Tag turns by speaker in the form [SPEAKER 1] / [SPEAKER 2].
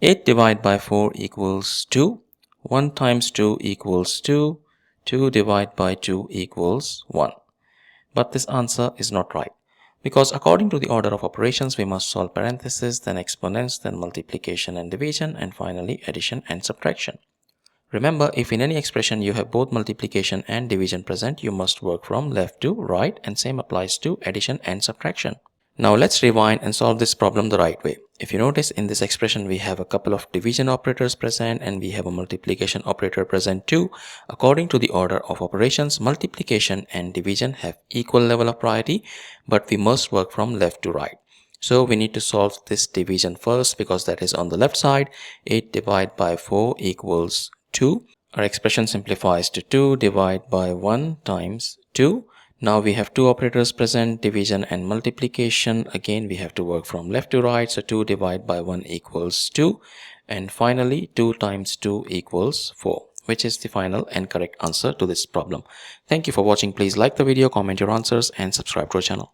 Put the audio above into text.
[SPEAKER 1] 8 divided by 4 equals 2. 1 times 2 equals 2. 2 divided by 2 equals 1. But this answer is not right, because according to the order of operations, we must solve parentheses, then exponents, then multiplication and division, and finally addition and subtraction. Remember, if in any expression you have both multiplication and division present, you must work from left to right, and same applies to addition and subtraction. Now let's rewind and solve this problem the right way. If you notice, in this expression we have a couple of division operators present and we have a multiplication operator present too. According to the order of operations, multiplication and division have equal level of priority, but we must work from left to right. So we need to solve this division first, because that is on the left side. 8 divided by 4 equals 2. Our expression simplifies to 2 divided by 1 times 2. Now we have two operators present, division and multiplication. Again, we have to work from left to right. So 2 divided by 1 equals 2. And finally, 2 times 2 equals 4, which is the final and correct answer to this problem. Thank you for watching. Please like the video, comment your answers, and subscribe to our channel.